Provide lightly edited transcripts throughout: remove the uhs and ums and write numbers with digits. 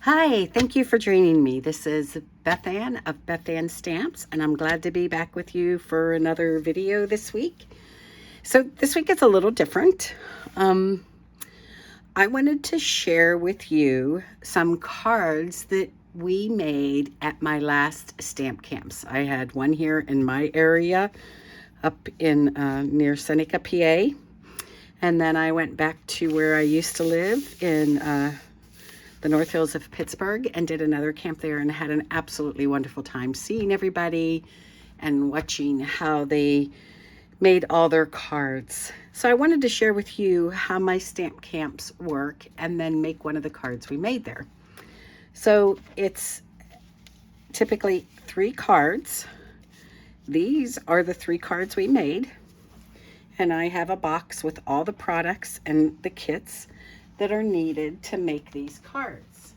Hi, thank you for joining me. This is Beth Ann of Beth Ann Stamps, and I'm glad to be back with you for another video this week. So this week is a little different. I wanted to share with you some cards that we made at my last stamp camps. I had one here in my area up in near Seneca, PA, and then I went back to where I used to live in the North Hills of Pittsburgh and did another camp there and had an absolutely wonderful time seeing everybody and watching how they made all their cards. So I wanted to share with you how my stamp camps work and then make one of the cards we made there. So it's typically 3 cards. These are the 3 cards we made. And I have a box with all the products and the kits that are needed to make these cards.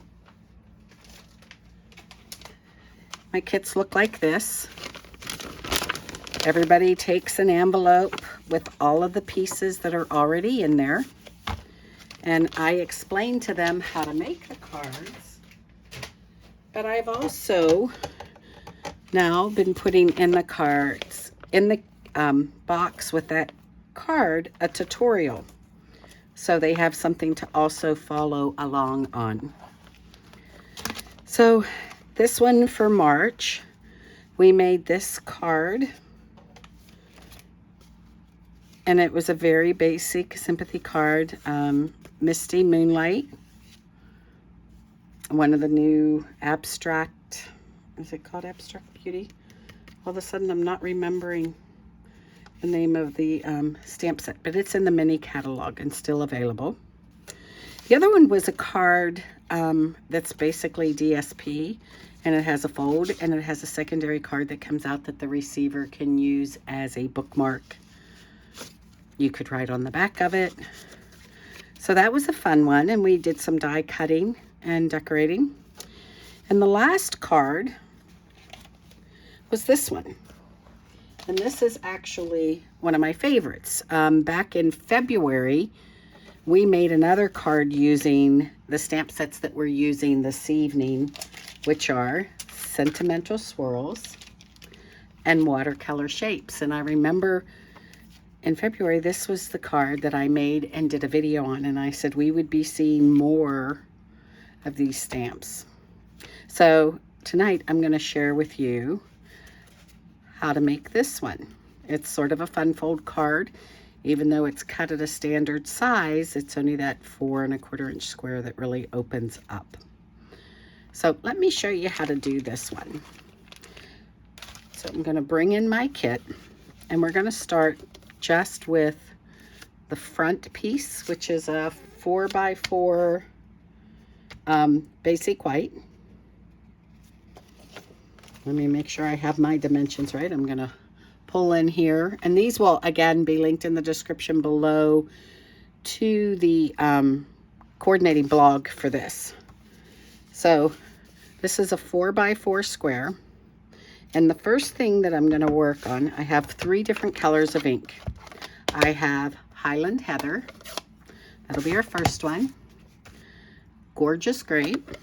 My kits look like this. Everybody takes an envelope with all of the pieces that are already in there, and I explain to them how to make the cards. But I've also now been putting in the cards, in the box with that card, a tutorial. So they have something to also follow along on. So this one for March, we made this card. And it was a very basic sympathy card, Misty Moonlight. One of the new abstract, is it called Abstract Beauty? All of a sudden I'm not remembering the name of the stamp set, but it's in the mini catalog and still available. The other one was a card that's basically DSP, and it has a fold, and it has a secondary card that comes out that the receiver can use as a bookmark. You could write on the back of it. So that was a fun one, and we did some die cutting and decorating. And the last card was this one. And this is actually one of my favorites. Back in February, we made another card using the stamp sets that we're using this evening, which are Sentimental Swirls and Watercolor Shapes. And I remember in February, this was the card that I made and did a video on, and I said we would be seeing more of these stamps. So tonight I'm going to share with you how to make this one. It's sort of a fun fold card. Even though it's cut at a standard size, it's only that 4 1/4 inch square that really opens up. So let me show you how to do this one. So I'm going to bring in my kit, and we're going to start just with the front piece, which is a 4x4 basic white. Let me make sure I have my dimensions right. I'm going to pull in here, and these will again be linked in the description below to the coordinating blog for this. So this is a 4x4 square, and the first thing that I'm going to work on, I have 3 different colors of ink. I have Highland Heather, that'll be our first one, Gorgeous Grape,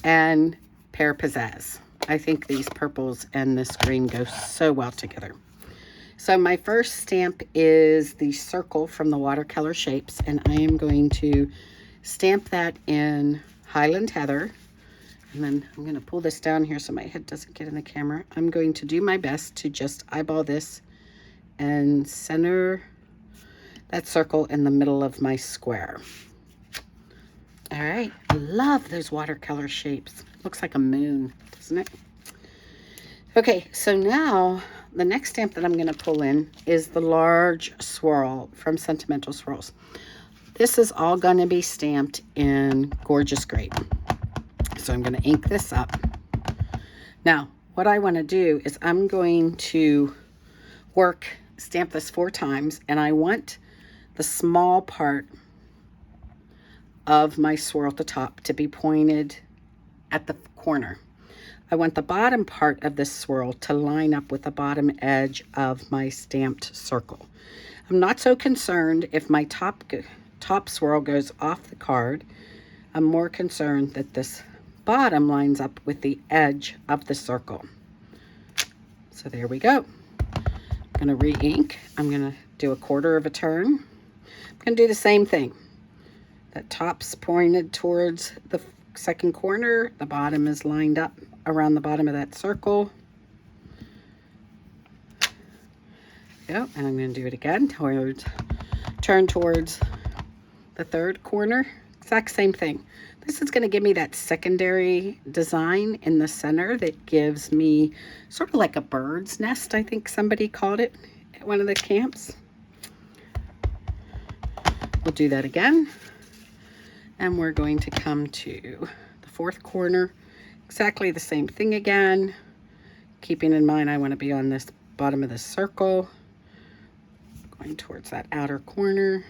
and Pear Pizzazz. I think these purples and this green go so well together. So my first stamp is the circle from the Watercolor Shapes, and I am going to stamp that in Highland Heather. And then I'm going to pull this down here so my head doesn't get in the camera. I'm going to do my best to just eyeball this and center that circle in the middle of my square. All right, I love those watercolor shapes. Looks like a moon, doesn't it? Okay, so now the next stamp that I'm going to pull in is the large swirl from Sentimental Swirls. This is all going to be stamped in Gorgeous Grape. So I'm going to ink this up. Now, what I want to do is I'm going to stamp this 4 times, and I want the small part of my swirl at the top to be pointed at the corner. I want the bottom part of this swirl to line up with the bottom edge of my stamped circle. I'm not so concerned if my top swirl goes off the card. I'm more concerned that this bottom lines up with the edge of the circle. So there we go. I'm gonna re-ink. I'm gonna do a 1/4 of a turn. I'm gonna do the same thing. That top's pointed towards the second corner. The bottom is lined up around the bottom of that circle. Go, and I'm going to do it again turn towards the third corner. Exact same thing. This is going to give me that secondary design in the center that gives me sort of like a bird's nest, I think somebody called it at one of the camps. We'll do that again. And we're going to come to the fourth corner. Exactly the same thing again. Keeping in mind I want to be on this bottom of the circle. Going towards that outer corner.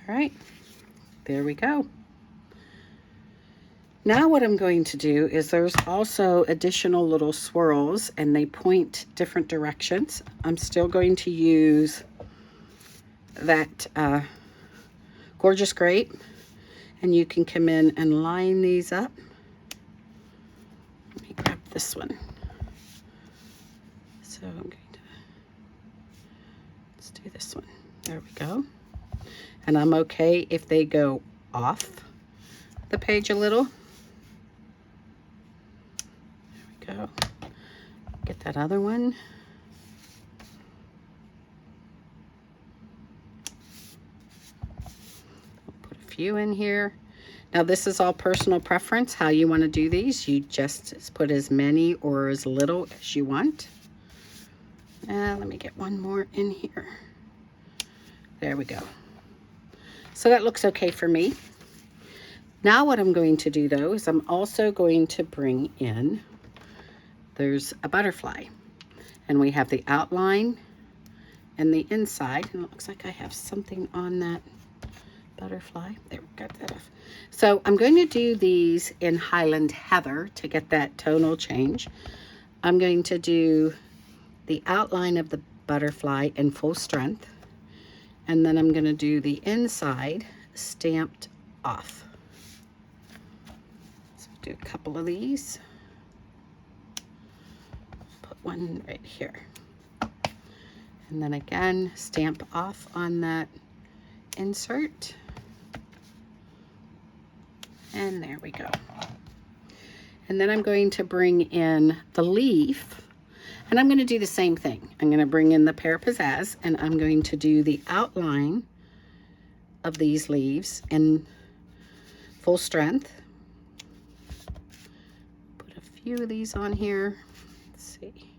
All right, there we go. Now what I'm going to do is there's also additional little swirls and they point different directions. I'm still going to use that Gorgeous Grape, and you can come in and line these up. Let me grab this one. So I'm going to, let's do this one. There we go. And I'm okay if they go off the page a little. There we go. Get that other one. Put a few in here. Now this is all personal preference, how you want to do these. You just put as many or as little as you want. Let me get one more in here. There we go. So that looks okay for me. Now what I'm going to do though is I'm also going to bring in, there's a butterfly, and we have the outline and the inside, and it looks like I have something on that butterfly. There, we got that off. So I'm going to do these in Highland Heather to get that tonal change. I'm going to do the outline of the butterfly in full strength, and then I'm going to do the inside stamped off. So do a couple of these. Put one right here. And then again, stamp off on that insert. And there we go. And then I'm going to bring in the leaf. And I'm going to do the same thing. I'm going to bring in the Pear Pizzazz, and I'm going to do the outline of these leaves in full strength. Put a few of these on here. Let's see.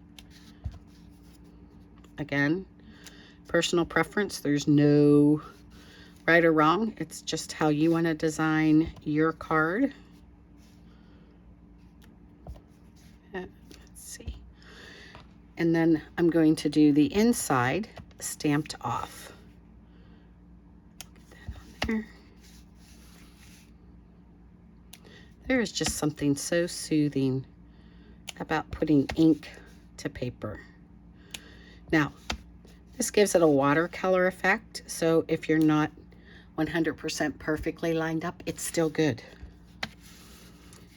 Again, personal preference. There's no right or wrong. It's just how you want to design your card. Let's see. And then I'm going to do the inside stamped off. Get that on there. There is just something so soothing about putting ink to paper. Now, this gives it a watercolor effect, so if you're not 100% perfectly lined up, it's still good.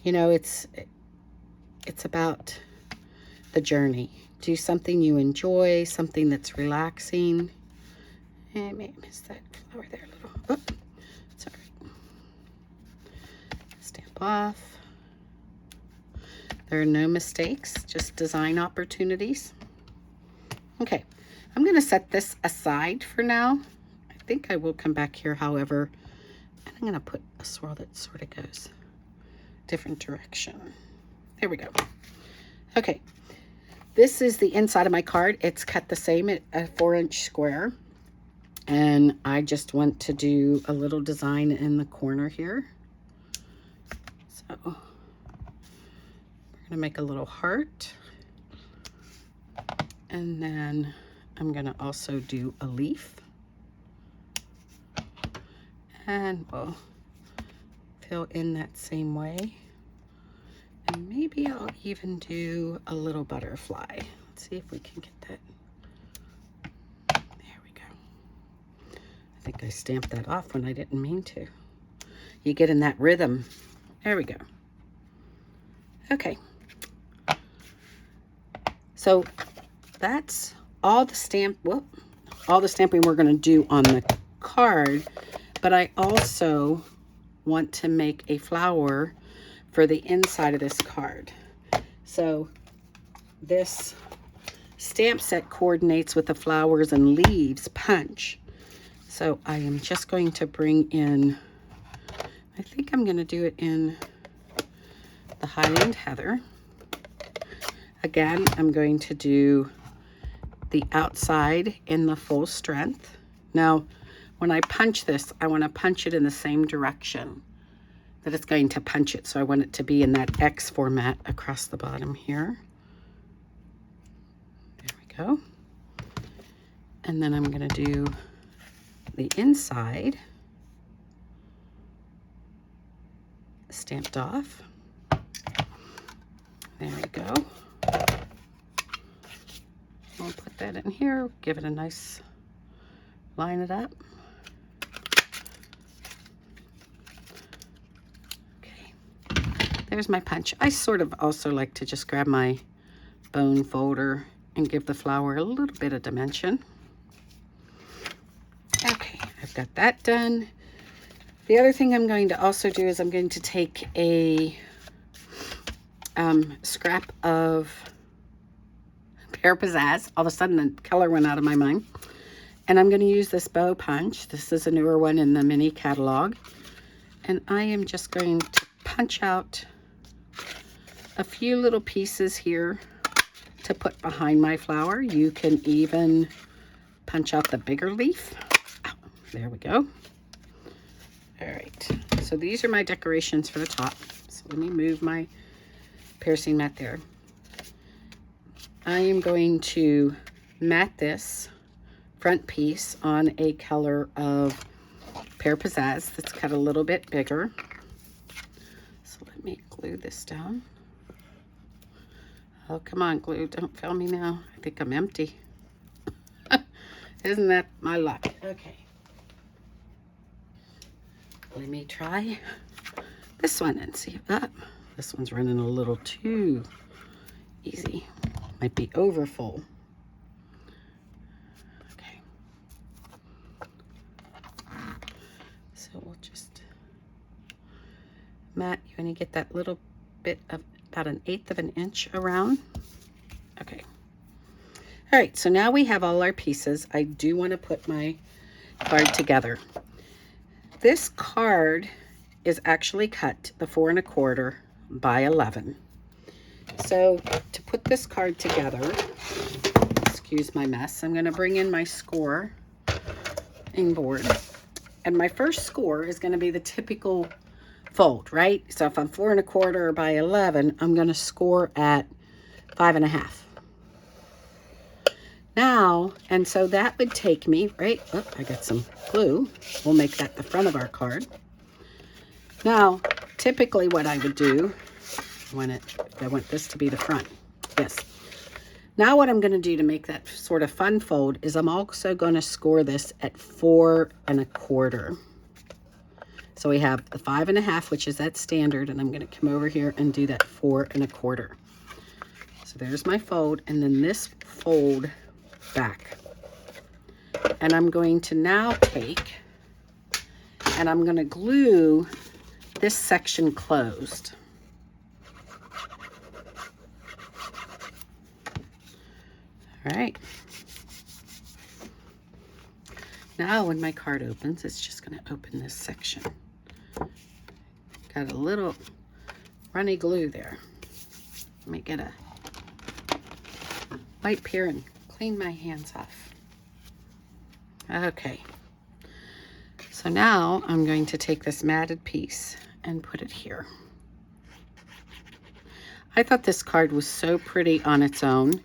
You know, it's about the journey. Do something you enjoy, something that's relaxing. I may have missed that flower there a little. Oh, sorry. Stamp off. There are no mistakes, just design opportunities. Okay, I'm going to set this aside for now. I think I will come back here, however, and I'm going to put a swirl that sort of goes different direction. There we go. Okay. This is the inside of my card. It's cut the same at a 4-inch square. And I just want to do a little design in the corner here. So we're gonna make a little heart. And then I'm gonna also do a leaf. And we'll fill in that same way. And maybe I'll even do a little butterfly. Let's see if we can get that. There we go. I think I stamped that off when I didn't mean to. you get in that rhythm. There we go. Okay. So that's all the all the stamping we're going to do on the card, but I also want to make a flower for the inside of this card. So this stamp set coordinates with the flowers and leaves punch. So I am just going to bring in, I think I'm going to do it in the Highland Heather. Again, I'm going to do the outside in the full strength. Now, when I punch this, I want to punch it in the same direction that it's going to punch it. So I want it to be in that X format across the bottom here. There we go. And then I'm going to do the inside stamped off. There we go. I'll put that in here, give it a nice, line it up. Okay, there's my punch. I sort of also like to just grab my bone folder and give the flower a little bit of dimension. Okay, I've got that done. The other thing I'm going to also do is I'm going to take a scrap of Pear Pizzazz. All of a sudden the color went out of my mind. And I'm going to use this bow punch. This is a newer one in the mini catalog. And I am just going to punch out a few little pieces here to put behind my flower. You can even punch out the bigger leaf. Oh, there we go. All right. So these are my decorations for the top. So let me move my piercing mat there. I am going to mat this front piece on a color of Pear Pizzazz that's cut a little bit bigger. So let me glue this down. Oh, come on, glue. Don't fail me now. I think I'm empty. Isn't that my luck? Okay. Let me try this one and see if that, this one's running a little too easy. Might be over full. Okay. So we'll just mat, you want to get that little bit of about 1/8 of an inch around. Okay. All right, so now we have all our pieces. I do want to put my card together. This card is actually cut the 4 1/4 by 11. So to put this card together, excuse my mess, I'm going to bring in my scoring board. And my first score is going to be the typical fold, right? So if I'm 4 1/4 by 11, I'm going to score at 5 1/2. Now, and so that would take me, right? Oh, I got some glue. We'll make that the front of our card. Now, typically what I would do, I want this to be the front. Yes. Now what I'm going to do to make that sort of fun fold is I'm also going to score this at 4 1/4. So we have the 5 1/2, which is that standard, and I'm going to come over here and do that 4 1/4. So there's my fold, and then this fold back. And I'm going to now take, and I'm going to glue this section closed. All right. Now when my card opens, it's just going to open this section. Got a little runny glue there. Let me get a wipe here and clean my hands off. Okay. So now I'm going to take this matted piece and put it here. I thought this card was so pretty on its own.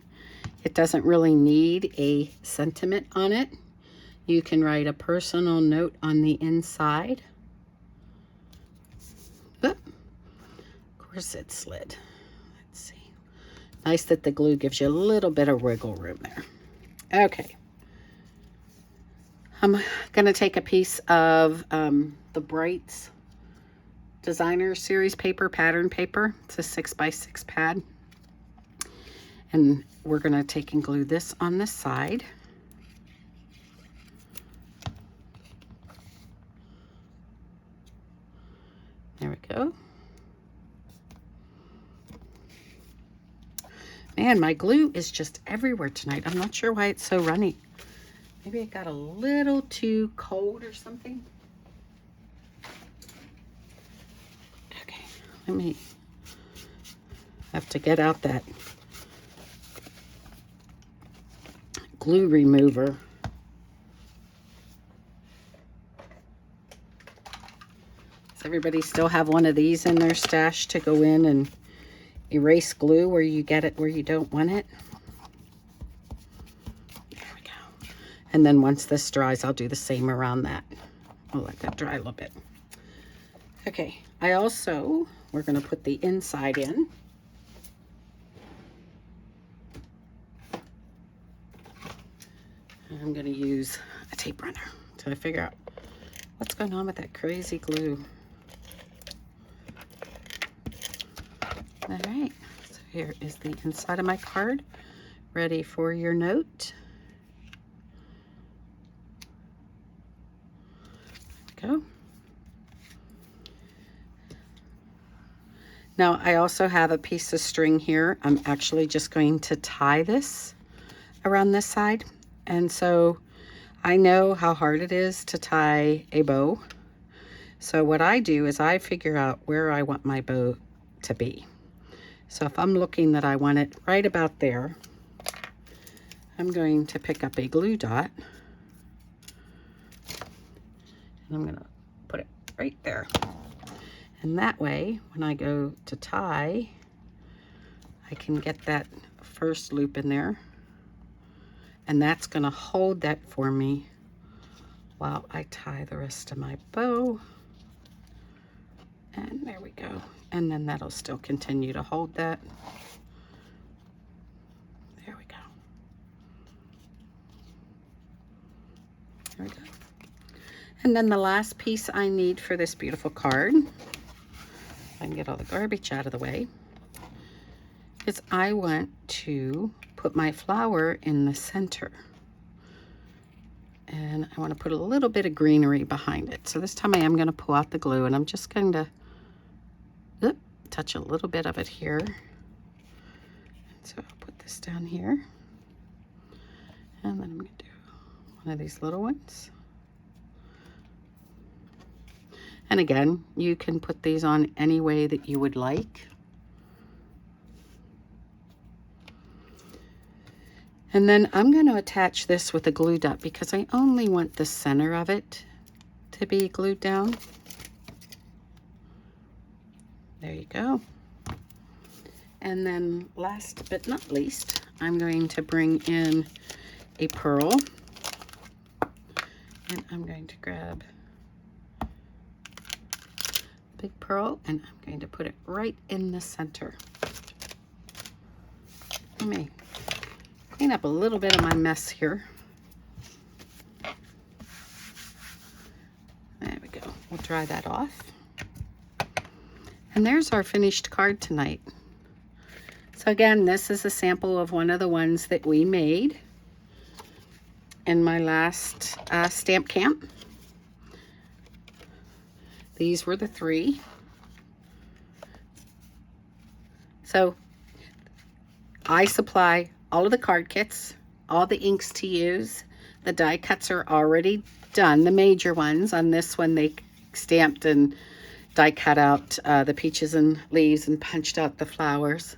It doesn't really need a sentiment on it. You can write a personal note on the inside. Oop. Of course it slid. Let's see. Nice that the glue gives you a little bit of wiggle room there. Okay. I'm going to take a piece of the Brights designer series paper, pattern paper. It's a 6x6 pad. And we're going to take and glue this on the side. There we go. Man, my glue is just everywhere tonight. I'm not sure why it's so runny. Maybe it got a little too cold or something. Okay, let me have to get out that glue remover. Does everybody still have one of these in their stash to go in and erase glue where you get it where you don't want it? There we go. And then once this dries, I'll do the same around that. I'll let that dry a little bit. Okay, we're going to put the inside in. And I'm going to use a tape runner to figure out what's going on with that crazy glue. All right, so here is the inside of my card, ready for your note. There we go. Now, I also have a piece of string here. I'm actually just going to tie this around this side. And so I know how hard it is to tie a bow. So what I do is I figure out where I want my bow to be. So if I'm looking that I want it right about there, I'm going to pick up a glue dot and I'm going to put it right there. And that way, when I go to tie, I can get that first loop in there. And that's going to hold that for me while I tie the rest of my bow. And there we go. And then that'll still continue to hold that. There we go. There we go. And then the last piece I need for this beautiful card, if I can get all the garbage out of the way, is I want to put my flower in the center. And I want to put a little bit of greenery behind it. So this time I am going to pull out the glue and I'm just going to touch a little bit of it here. And so I'll put this down here. And then I'm going to do one of these little ones. And again, you can put these on any way that you would like. And then I'm going to attach this with a glue dot because I only want the center of it to be glued down. There you go. And then last but not least, I'm going to bring in a pearl. And I'm going to grab a big pearl and I'm going to put it right in the center. Let me clean up a little bit of my mess here. There we go. We'll dry that off. And there's our finished card tonight. So again, this is a sample of one of the ones that we made in my last stamp camp. These were the 3. So I supply all of the card kits, all the inks to use. The die cuts are already done, the major ones. On this one, they stamped and die cut out the peaches and leaves and punched out the flowers.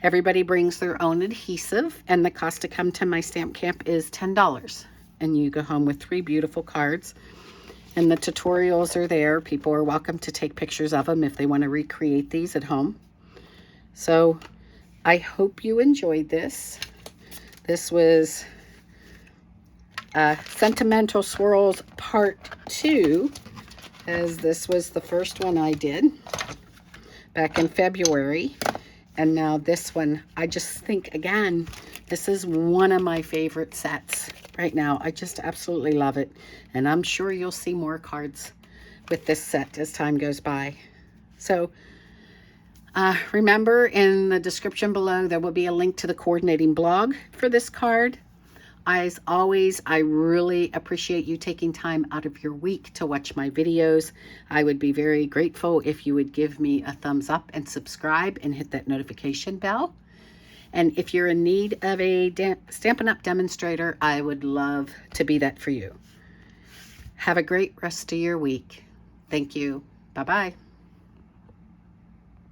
Everybody brings their own adhesive, and the cost to come to my stamp camp is $10. And you go home with 3 beautiful cards. And the tutorials are there. People are welcome to take pictures of them if they want to recreate these at home. So I hope you enjoyed this. This was Sentimental Swirls Part 2, as this was the first one I did back in February. And now this one, I just think, again, this is one of my favorite sets right now. I just absolutely love it. And I'm sure you'll see more cards with this set as time goes by. So remember, in the description below, there will be a link to the coordinating blog for this card. As always, I really appreciate you taking time out of your week to watch my videos. I would be very grateful if you would give me a thumbs up and subscribe and hit that notification bell. And if you're in need of a Stampin' Up! Demonstrator, I would love to be that for you. Have a great rest of your week. Thank you. Bye-bye.